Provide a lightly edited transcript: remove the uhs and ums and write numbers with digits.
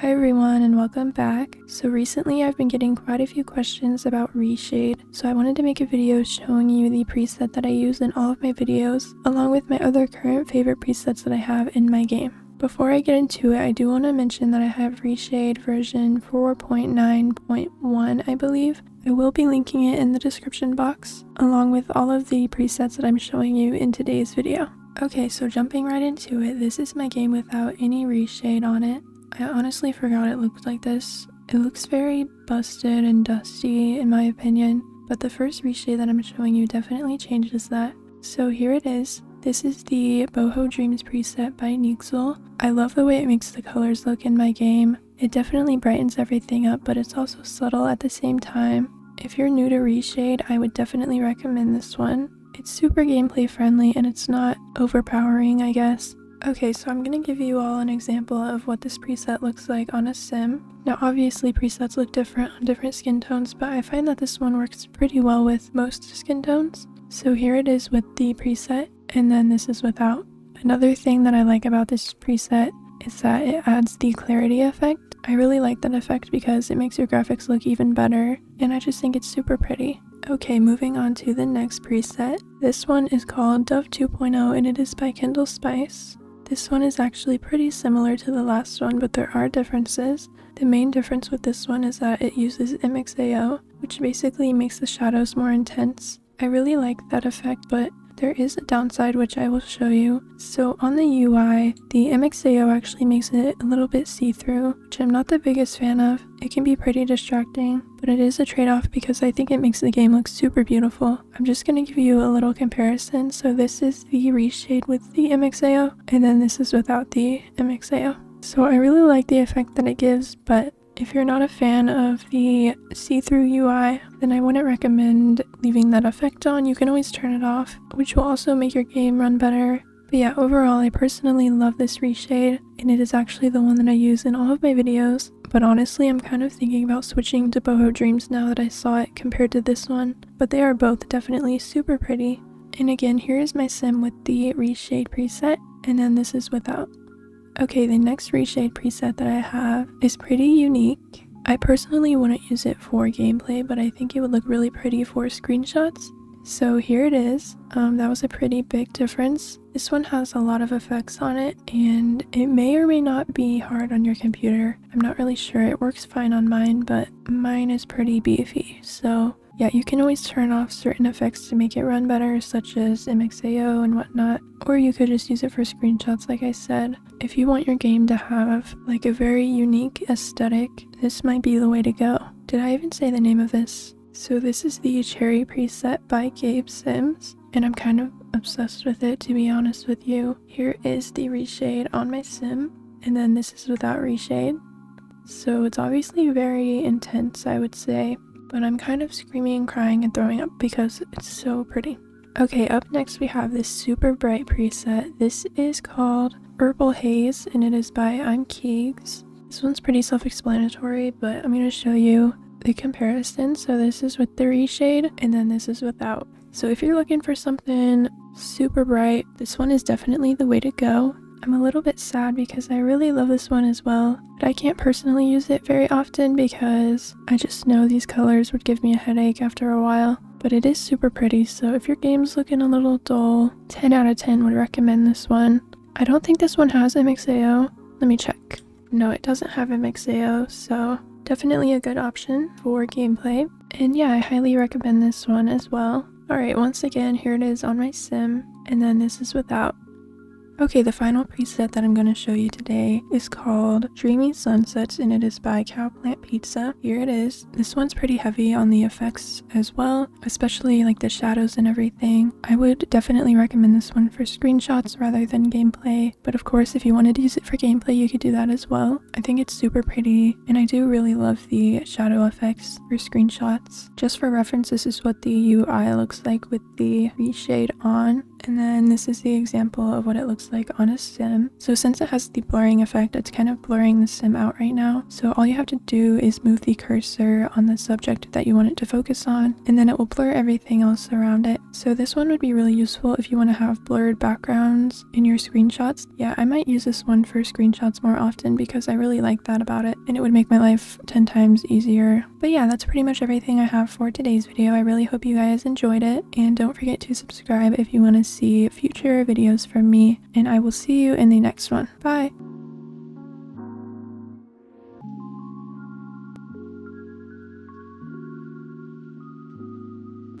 Hi everyone and welcome back. So recently I've been getting quite a few questions about reshade, so I wanted to make a video showing you the preset that I use in all of my videos, along with my other current favorite presets that I have in my game. Before I get into it, I do want to mention that I have reshade version 4.9.1, I believe. I will be linking it in the description box, along with all of the presets that I'm showing you in today's video. Okay, so jumping right into it, this is my game without any reshade on it. I honestly forgot it looked like this. It looks very busted and dusty in my opinion, but the first reshade that I'm showing you definitely changes that. So here it is. This is the Boho Dreams preset by Nixel. I love the way it makes the colors look in my game. It definitely brightens everything up, but it's also subtle at the same time. If you're new to reshade, I would definitely recommend this one. It's super gameplay friendly and it's not overpowering, I guess. Okay, so I'm gonna give you all an example of what this preset looks like on a sim. Now obviously presets look different on different skin tones, but I find that this one works pretty well with most skin tones. So here it is with the preset, and then this is without. Another thing that I like about this preset is that it adds the clarity effect. I really like that effect because it makes your graphics look even better, and I just think it's super pretty. Okay, moving on to the next preset. This one is called Dove 2.0 and it is by Kindle Spice. This one is actually pretty similar to the last one, but there are differences. The main difference with this one is that it uses MXAO, which basically makes the shadows more intense. I really like that effect, but there is a downside which I will show you. So on the UI, the MXAO actually makes it a little bit see-through, which I'm not the biggest fan of. It can be pretty distracting, but it is a trade-off because I think it makes the game look super beautiful. I'm just going to give you a little comparison. So this is the reshade with the MXAO, and then this is without the MXAO. So I really like the effect that it gives, but if you're not a fan of the see-through UI, then I wouldn't recommend leaving that effect on. You can always turn it off, which will also make your game run better. But yeah, overall, I personally love this reshade, and it is actually the one that I use in all of my videos. But honestly, I'm kind of thinking about switching to Boho Dreams now that I saw it compared to this one. But they are both definitely super pretty. And again, here is my sim with the reshade preset, and then this is without. Okay, the next reshade preset that I have is pretty unique. I personally wouldn't use it for gameplay, but I think it would look really pretty for screenshots. So here it is. That was a pretty big difference. This one has a lot of effects on it, and it may or may not be hard on your computer. I'm not really sure. It works fine on mine, but mine is pretty beefy. So yeah, you can always turn off certain effects to make it run better, such as MXAO and whatnot, or you could just use it for screenshots like I said. If you want your game to have like a very unique aesthetic, this might be the way to go. Did I even say the name of this? So this is the Cherry preset by Gabe Sims, and I'm kind of obsessed with it, to be honest with you. Here is the reshade on my sim, and then this is without reshade. So it's obviously very intense, I would say, but I'm kind of screaming, crying, and throwing up because it's so pretty. Okay, up next we have this super bright preset. This is called Herbal Haze, and it is by I'm Keegs. This one's pretty self-explanatory, but I'm going to show you the comparison. So this is with the reshade, and then this is without. So if you're looking for something super bright, this one is definitely the way to go. I'm a little bit sad because I really love this one as well, but I can't personally use it very often because I just know these colors would give me a headache after a while. But it is super pretty, so if your game's looking a little dull, 10 out of 10 would recommend this one. I don't think this one has MXAO. Let me check. No, it doesn't have MXAO, so definitely a good option for gameplay. And yeah, I highly recommend this one as well. Alright, once again, here it is on my sim, and then this is without. Okay, the final preset that I'm going to show you today is called Dreamy Sunsets, and it is by Cowplant Pizza. Here it is. This one's pretty heavy on the effects as well, especially like the shadows and everything. I would definitely recommend this one for screenshots rather than gameplay, but of course if you wanted to use it for gameplay you could do that as well. I think it's super pretty, and I do really love the shadow effects for screenshots. Just for reference, this is what the UI looks like with the reshade on. And then this is the example of what it looks like on a sim. So since it has the blurring effect, it's kind of blurring the sim out right now. So all you have to do is move the cursor on the subject that you want it to focus on, and then it will blur everything else around it. So this one would be really useful if you want to have blurred backgrounds in your screenshots. Yeah, I might use this one for screenshots more often because I really like that about it, and it would make my life 10 times easier. But yeah, that's pretty much everything I have for today's video. I really hope you guys enjoyed it, and don't forget to subscribe if you want to see future videos from me, and I will see you in the next one. Bye!